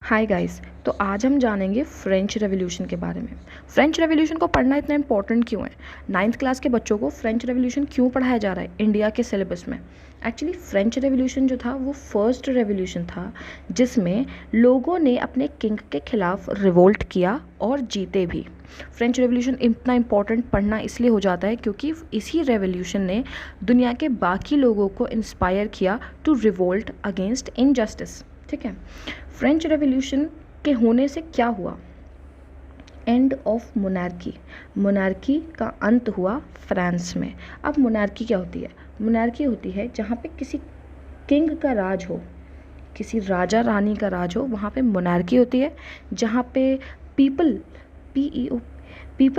Hi guys. तो आज हम जानेंगे फ्रेंच रेवोल्यूशन के बारे में। फ्रेंच रेवोल्यूशन को पढ़ना इतना इंपॉर्टेंट क्यों है? नाइन्थ क्लास के बच्चों को फ्रेंच रेवोल्यूशन क्यों पढ़ाया जा रहा है इंडिया के सिलेबस में? एक्चुअली फ्रेंच रेवोल्यूशन जो था वो फर्स्ट रेवोल्यूशन था जिसमें लोगों ने अपने किंग के खिलाफ रिवोल्ट किया और जीते भी। फ्रेंच रेवोल्यूशन इतना इंपॉर्टेंट पढ़ना इसलिए हो जाता है क्योंकि इसी रेवोल्यूशन ने दुनिया के बाकी लोगों को इंस्पायर किया टू रिवोल्ट अगेंस्ट इनजस्टिस। ठीक है, फ्रेंच रेवोल्यूशन के होने से क्या हुआ? एंड ऑफ मोनार्की, मोनार्की का अंत हुआ फ्रांस में। अब मोनार्की क्या होती है? मोनार्की होती है जहाँ पे किसी किंग का राज हो, किसी राजा रानी का राज हो, वहाँ पे मोनार्की होती है। जहाँ पे पीपल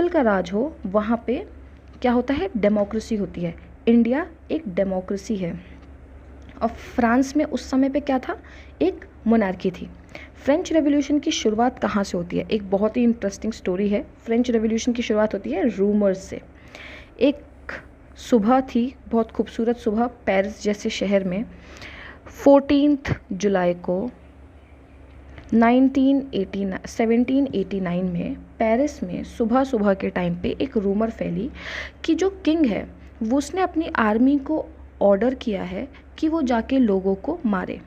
का राज हो, वहाँ पे क्या होता है? डेमोक्रेसी होती है। इंडिया एक डेमोक्रेसी है और फ्रांस में उस समय पे क्या था? एक मोनार्की थी। फ्रेंच रेवोल्यूशन की शुरुआत कहाँ से होती है? एक बहुत ही इंटरेस्टिंग स्टोरी है। फ्रेंच रेवोल्यूशन की शुरुआत होती है रूमर्स से। एक सुबह थी, बहुत खूबसूरत सुबह, पेरिस जैसे शहर में 14 जुलाई को 1789 में पेरिस में सुबह सुबह के टाइम पे एक रूमर फैली कि जो किंग है वो उसने अपनी आर्मी को ऑर्डर किया है कि वो जाके लोगों को मारे,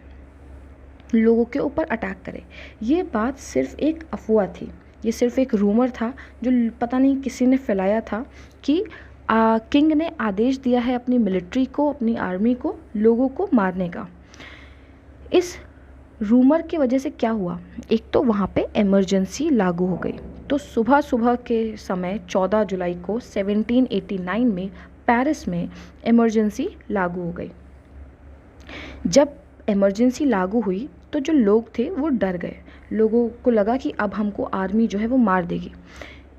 लोगों के ऊपर अटैक करे। ये बात सिर्फ एक अफवाह थी, ये सिर्फ एक रूमर था जो पता नहीं किसी ने फैलाया था कि किंग ने आदेश दिया है अपनी मिलिट्री को, अपनी आर्मी को लोगों को मारने का। इस रूमर की वजह से क्या हुआ? एक तो वहाँ पे इमरजेंसी लागू हो गई। तो सुबह सुबह के समय 14 जुलाई को 1789 में पेरिस में इमरजेंसी लागू हो गई। जब इमरजेंसी लागू हुई तो जो लोग थे वो डर गए। लोगों को लगा कि अब हमको आर्मी जो है वो मार देगी।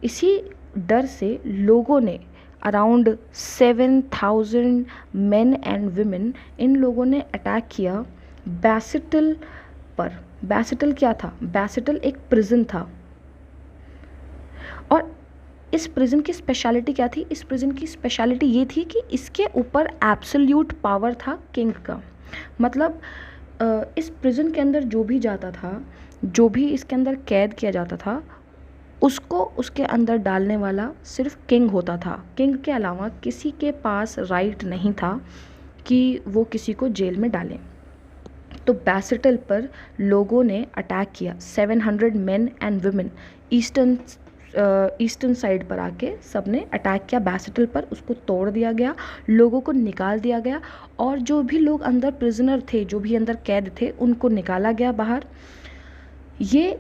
इसी डर से लोगों ने अराउंड 7,000 मेन एंड वुमेन, इन लोगों ने अटैक किया बैसिटल पर। बैसिटल क्या था? बैसिटल एक प्रिजन था और इस प्रिजन की स्पेशलिटी क्या थी? इस प्रिजन की स्पेशलिटी ये थी कि इसके ऊपर एब्सोल्यूट पावर था किंग का। मतलब इस प्रिजन के अंदर जो भी जाता था, जो भी इसके अंदर कैद किया जाता था, उसको उसके अंदर डालने वाला सिर्फ किंग होता था। किंग के अलावा किसी के पास राइट नहीं था कि वो किसी को जेल में डालें। तो बैसिटल पर लोगों ने अटैक किया। 700 main and women eastern side पर आके सब ने अटैक किया बैसिटल पर। उसको तोड़ दिया गया, लोगों को निकाल दिया गया और जो भी लोग अंदर प्रिजनर थे, जो भी अंदर कैद थे, उनको निकाला गया बाहर। ये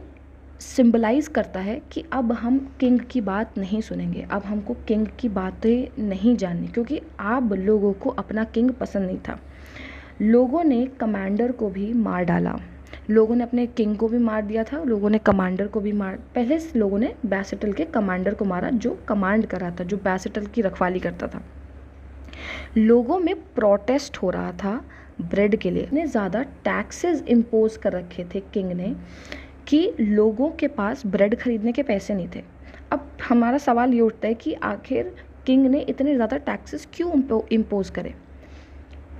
सिंबलाइज करता है कि अब हम किंग की बात नहीं सुनेंगे, अब हमको किंग की बातें नहीं जाननी, क्योंकि अब लोगों को अपना किंग पसंद नहीं था। लोगों ने कमांडर को भी मार डाला, लोगों ने अपने किंग को भी मार दिया था, लोगों ने कमांडर को भी मार, पहले लोगों ने बैसिटल के कमांडर को मारा जो कमांड कर रहा था, जो बैसिटल की रखवाली करता था। लोगों में प्रोटेस्ट हो रहा था ब्रेड के लिए। इतने ज़्यादा टैक्सेस इम्पोज कर रखे थे किंग ने कि लोगों के पास ब्रेड खरीदने के पैसे नहीं थे। अब हमारा सवाल ये उठता है कि आखिर किंग ने इतने ज़्यादा टैक्सेस क्यों इम्पोज करे?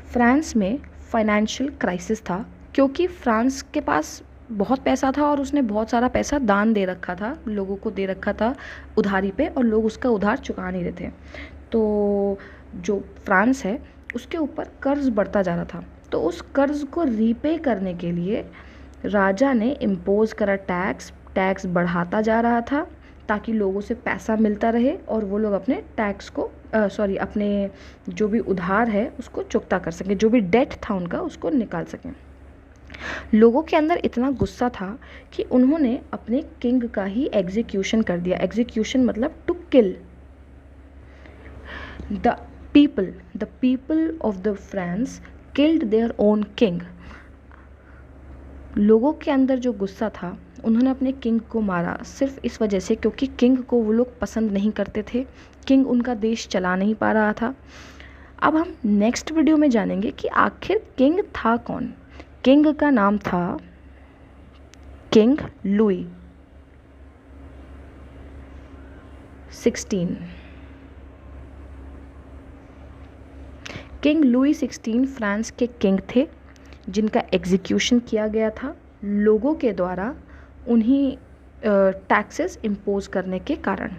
फ्रांस में फाइनेंशियल क्राइसिस था क्योंकि फ्रांस के पास बहुत पैसा था और उसने बहुत सारा पैसा दान दे रखा था, लोगों को दे रखा था उधारी पे, और लोग उसका उधार चुका नहीं रहे थे। तो जो फ्रांस है उसके ऊपर कर्ज बढ़ता जा रहा था। तो उस कर्ज को रीपे करने के लिए राजा ने इम्पोज करा टैक्स बढ़ाता जा रहा था ताकि लोगों से पैसा मिलता रहे और वो लोग अपने टैक्स को अपने जो भी उधार है उसको चुकता कर सकें, जो भी डेट था उनका उसको निकाल सकें। लोगों के अंदर इतना गुस्सा था कि उन्होंने अपने किंग का ही एग्जीक्यूशन कर दिया। एग्जीक्यूशन मतलब to kill the people of the France killed their own king. लोगों के अंदर जो गुस्सा था, उन्होंने अपने किंग को मारा सिर्फ इस वजह से क्योंकि किंग को वो लोग पसंद नहीं करते थे, किंग उनका देश चला नहीं पा रहा था। अब हम नेक्स्ट वीडियो में जानेंगे कि आखिर किंग था कौन। किंग का नाम था king Louis 16। King Louis 16 France के किंग थे जिनका एग्जीक्यूशन किया गया था लोगों के द्वारा उन्हीं टैक्सेस इम्पोज करने के कारण।